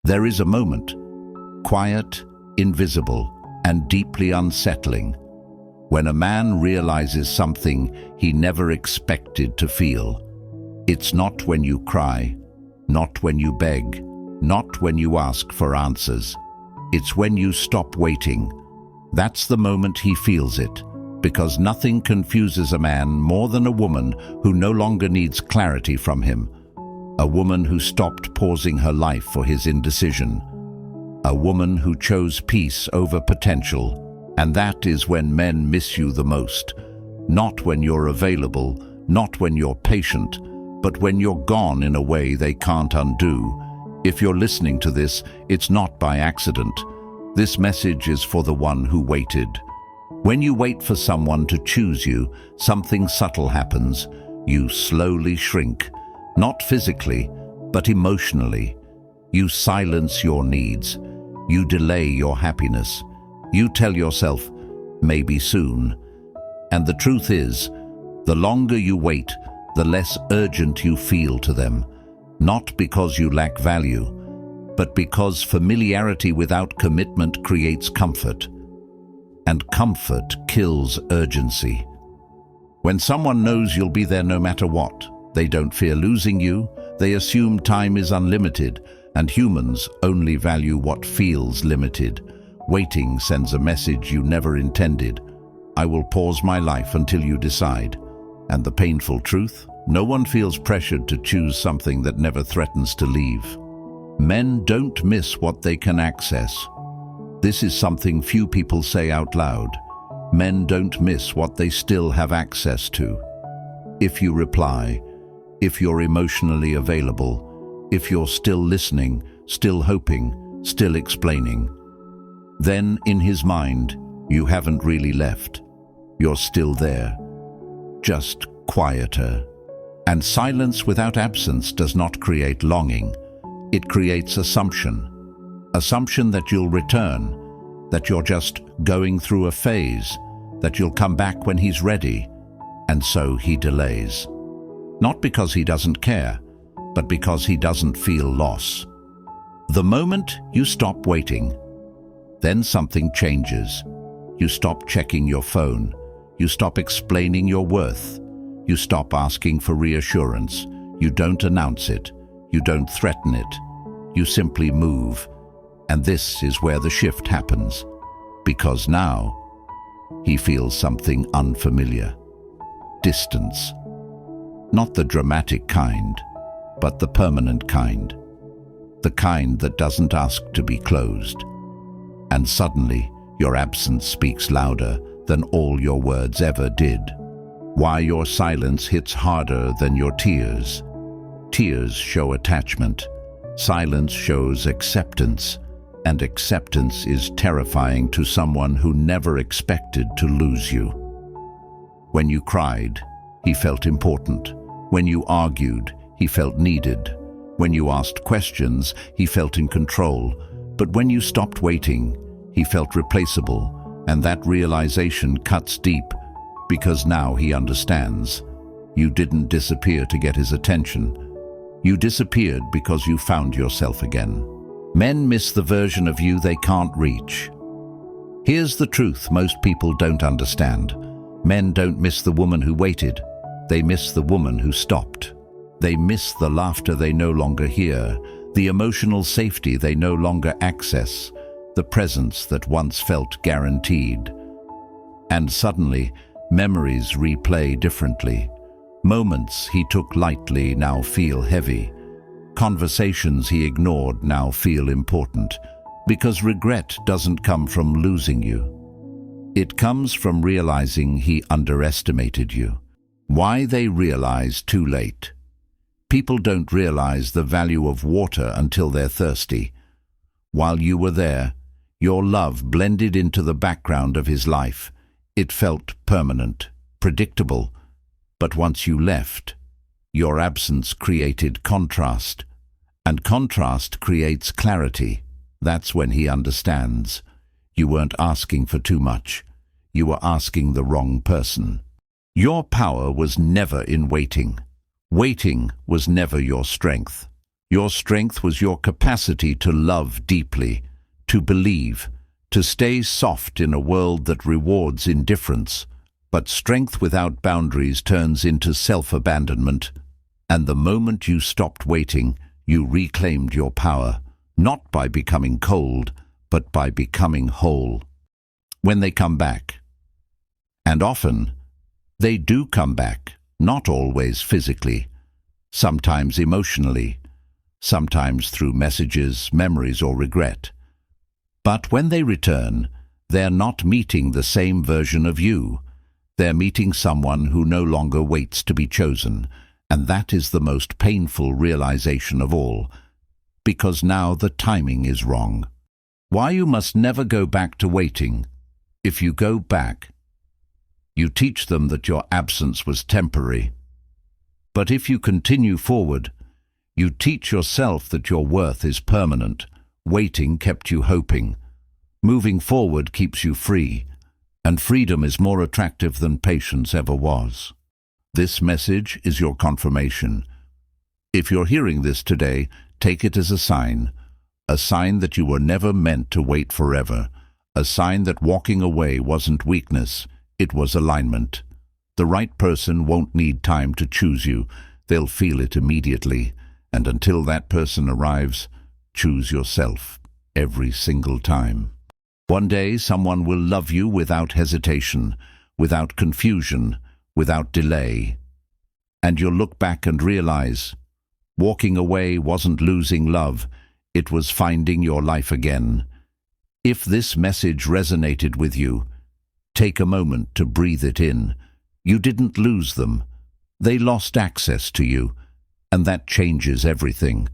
There is a moment, quiet, invisible, and deeply unsettling, when a man realizes something he never expected to feel. It's not when you cry, not when you beg, not when you ask for answers. It's when you stop waiting. That's the moment he feels it, because nothing confuses a man more than a woman who no longer needs clarity from him. A woman who stopped pausing her life for his indecision. A woman who chose peace over potential. And that is when men miss you the most. Not when you're available, not when you're patient, but when you're gone in a way they can't undo. If you're listening to this, it's not by accident. This message is for the one who waited. When you wait for someone to choose you, something subtle happens. You slowly shrink, not physically, but emotionally. You silence your needs. You delay your happiness. You tell yourself, maybe soon. And the truth is, the longer you wait, the less urgent you feel to them. Not because you lack value, but because familiarity without commitment creates comfort. And comfort kills urgency. When someone knows you'll be there no matter what, they don't fear losing you, they assume time is unlimited, and humans only value what feels limited. Waiting sends a message you never intended. I will pause my life until you decide. And the painful truth? No one feels pressured to choose something that never threatens to leave. Men don't miss what they can access. This is something few people say out loud. Men don't miss what they still have access to. If you reply, if you're emotionally available, if you're still listening, still hoping, still explaining, then in his mind, you haven't really left. You're still there, just quieter. And silence without absence does not create longing. It creates assumption. Assumption that you'll return, that you're just going through a phase, that you'll come back when he's ready. And so he delays. Not because he doesn't care, but because he doesn't feel loss. The moment you stop waiting, then something changes. You stop checking your phone. You stop explaining your worth. You stop asking for reassurance. You don't announce it. You don't threaten it. You simply move. And this is where the shift happens. Because now, he feels something unfamiliar. Distance. Not the dramatic kind, but the permanent kind. The kind that doesn't ask to be closed. And suddenly, your absence speaks louder than all your words ever did. Why your silence hits harder than your tears. Tears show attachment. Silence shows acceptance. And acceptance is terrifying to someone who never expected to lose you. When you cried, he felt important. When you argued, he felt needed. When you asked questions, he felt in control. But when you stopped waiting, he felt replaceable. And that realization cuts deep, because now he understands. You didn't disappear to get his attention. You disappeared because you found yourself again. Men miss the version of you they can't reach. Here's the truth most people don't understand. Men don't miss the woman who waited. They miss the woman who stopped. They miss the laughter they no longer hear, the emotional safety they no longer access, the presence that once felt guaranteed. And suddenly, memories replay differently. Moments he took lightly now feel heavy. Conversations he ignored now feel important, because regret doesn't come from losing you. It comes from realizing he underestimated you. Why they realize too late. People don't realize the value of water until they're thirsty. While you were there, your love blended into the background of his life. It felt permanent, predictable. But once you left, your absence created contrast. And contrast creates clarity. That's when he understands. You weren't asking for too much. You were asking the wrong person. Your power was never in waiting. Waiting was never your strength. Your strength was your capacity to love deeply, to believe, to stay soft in a world that rewards indifference. But strength without boundaries turns into self-abandonment, and the moment you stopped waiting, you reclaimed your power, not by becoming cold, but by becoming whole. When they come back, and often they do come back, not always physically, sometimes emotionally, sometimes through messages, memories, or regret. But when they return, they're not meeting the same version of you. They're meeting someone who no longer waits to be chosen, and that is the most painful realization of all, because now the timing is wrong. Why you must never go back to waiting. If you go back, you teach them that your absence was temporary. But if you continue forward, you teach yourself that your worth is permanent. Waiting kept you hoping. Moving forward keeps you free, and freedom is more attractive than patience ever was. This message is your confirmation. If you're hearing this today, take it as a sign that you were never meant to wait forever, a sign that walking away wasn't weakness, it was alignment. The right person won't need time to choose you, they'll feel it immediately, and until that person arrives, choose yourself every single time. One day someone will love you without hesitation, without confusion, without delay. And you'll look back and realize, walking away wasn't losing love, it was finding your life again. If this message resonated with you, take a moment to breathe it in. You didn't lose them. They lost access to you, and that changes everything.